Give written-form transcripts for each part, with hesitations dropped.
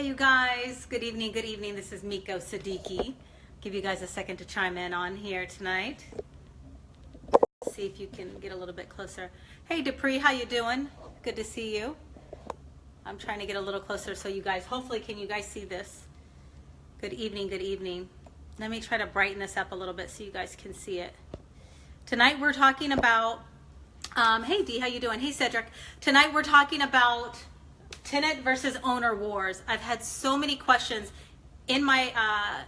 Hey you guys, good evening, good evening. This is Miko Siddiqui. Give you guys a second to chime in on here tonight. See if you can get a little bit closer. Hey Dupree, how you doing? Good to see you. I'm trying to get a little closer so you guys, hopefully can you guys see this? Good evening, good evening. Let me try to brighten this up a little bit so you guys can see it. Tonight we're talking about, hey Dee, how you doing? Hey Cedric. Tonight we're talking about tenant versus owner wars. I've had so many questions in my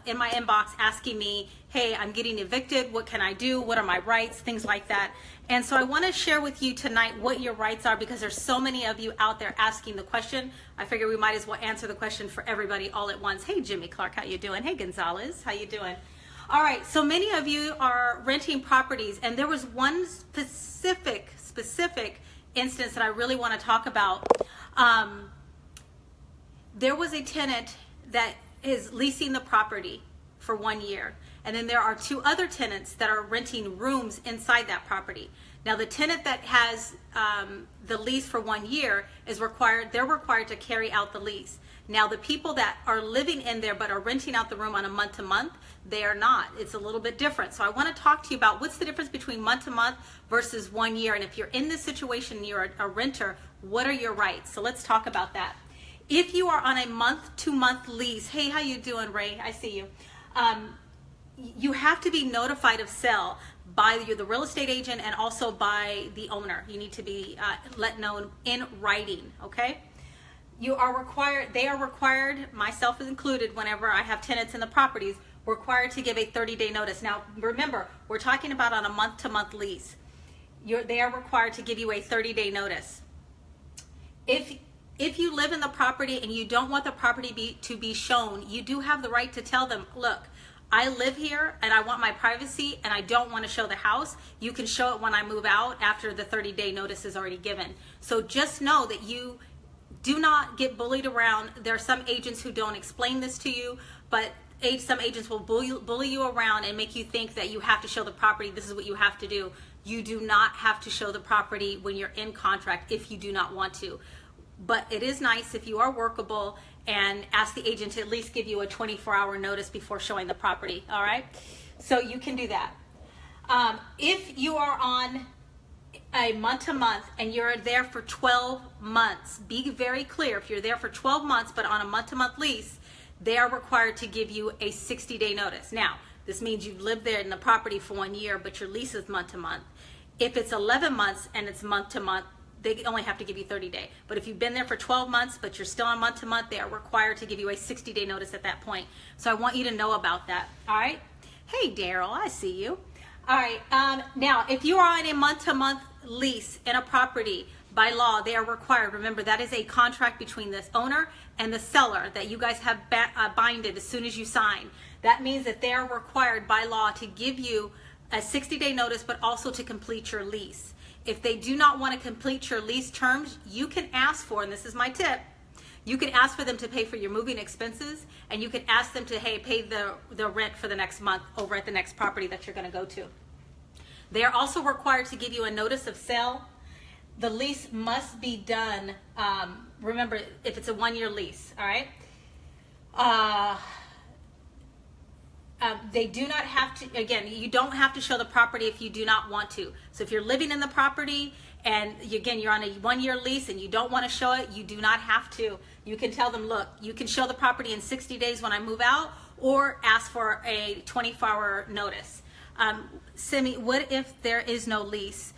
inbox asking me, hey, I'm getting evicted. What can I do? What are my rights? Things like that. And so I want to share with you tonight what your rights are because there's so many of you out there asking the question. I figure we might as well answer the question for everybody all at once. Hey, Jimmy Clark, how you doing? Hey, Gonzalez, how you doing? All right, so many of you are renting properties, and there was one specific instance that I really want to talk about. There was a tenant that is leasing the property for 1 year, and then there are two other tenants that are renting rooms inside that property. Now the tenant that has the lease for 1 year is they're required to carry out the lease. Now the people that are living in there but are renting out the room on a month-to-month, they are not. It's a little bit different. So I want to talk to you about what's the difference between month-to-month versus 1 year. And if you're in this situation, you're a renter, what are your rights? So let's talk about that. If you are on a month-to-month lease, hey, how you doing, Ray? I see you. You have to be notified of sale by the real estate agent and also by the owner. You need to be let know in writing, okay? They are required, myself is included, whenever I have tenants in the properties, required to give a 30-day notice. Now, remember, we're talking about on a month-to-month lease. They are required to give you a 30-day notice. If you live in the property and you don't want the property to be shown, you do have the right to tell them, look, I live here and I want my privacy and I don't want to show the house. You can show it when I move out after the 30-day notice is already given. So just know that you do not get bullied around. There are some agents who don't explain this to you, but some agents will bully you around and make you think that you have to show the property. This is what you have to do. You do not have to show the property when you're in contract if you do not want to. But it is nice if you are workable and ask the agent to at least give you a 24-hour notice before showing the property, all right? So you can do that. If you are on a month-to-month and you're there for 12 months, be very clear. If you're there for 12 months but on a month-to-month lease, they are required to give you a 60-day notice. Now, this means you've lived there in the property for 1 year, but your lease is month-to-month. If it's 11 months and it's month-to-month, they only have to give you 30-day. But if you've been there for 12 months, but you're still on month-to-month, they are required to give you a 60-day notice at that point. So I want you to know about that, all right? Hey, Daryl, I see you. All right, now, if you are on a month-to-month lease in a property, by law, they are required. Remember, that is a contract between this owner and the seller that you guys have binded as soon as you sign. That means that they are required by law to give you a 60-day notice, but also to complete your lease. If they do not want to complete your lease terms, you can ask for, and this is my tip, you can ask for them to pay for your moving expenses, and you can ask them to, hey, pay the rent for the next month over at the next property that you're going to go to. They are also required to give you a notice of sale. The lease must be done, remember, if it's a 1-year lease, all right? They do not have to, again, you don't have to show the property if you do not want to. So if you're living in the property and again, you're on a 1-year lease and you don't want to show it, you do not have to. You can tell them, look, you can show the property in 60 days when I move out, or ask for a 24-hour notice. Simi, what if there is no lease?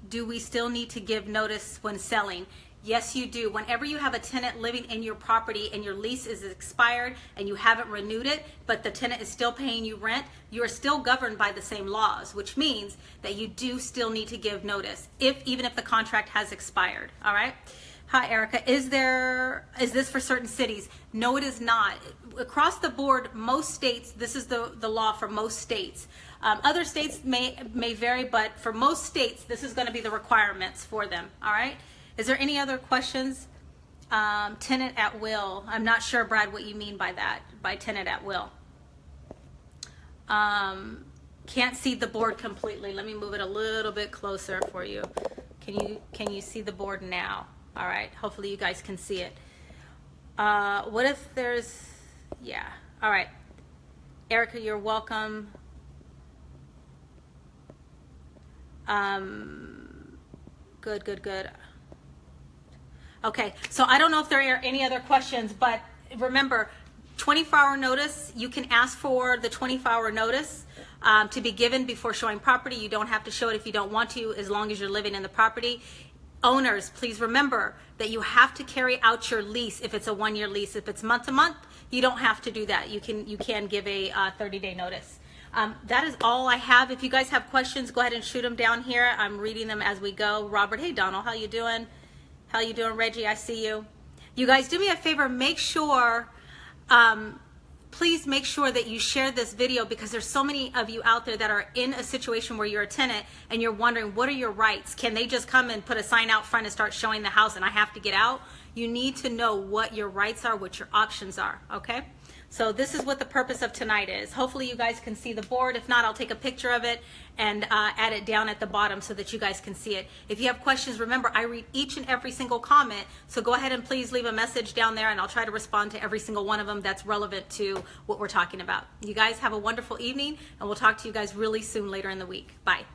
Do we still need to give notice when selling? Yes, you do. Whenever you have a tenant living in your property and your lease is expired and you haven't renewed it, but the tenant is still paying you rent, you are still governed by the same laws, which means that you do still need to give notice, even if the contract has expired, all right? Hi, Erica. Is this for certain cities? No, it is not. Across the board, most states, this is the law for most states. Other states may vary, but for most states, this is going to be the requirements for them, all right? Is there any other questions? Tenant at will. I'm not sure, Brad, what you mean by that, by tenant at will. Can't see the board completely. Let me move it a little bit closer for you. Can you see the board now? All right, hopefully you guys can see it. What if there's, yeah, all right. Erica, you're welcome. Good. Okay, so I don't know if there are any other questions, but remember, 24-hour notice, you can ask for the 24-hour notice to be given before showing property. You don't have to show it if you don't want to, as long as you're living in the property. Owners, please remember that you have to carry out your lease if it's a 1-year lease. If it's month to month, you don't have to do that. You can give a 30-day notice. That is all I have. If you guys have questions, go ahead and shoot them down here. I'm reading them as we go. Robert, hey Donald, how you doing? How you doing, Reggie? I see you. You guys, do me a favor, make sure, please make sure that you share this video, because there's so many of you out there that are in a situation where you're a tenant and you're wondering, what are your rights? Can they just come and put a sign out front and start showing the house and I have to get out? You need to know what your rights are, what your options are, okay? So this is what the purpose of tonight is. Hopefully you guys can see the board. If not, I'll take a picture of it and add it down at the bottom so that you guys can see it. If you have questions, remember, I read each and every single comment, so go ahead and please leave a message down there and I'll try to respond to every single one of them that's relevant to what we're talking about. You guys have a wonderful evening, and we'll talk to you guys really soon later in the week. Bye.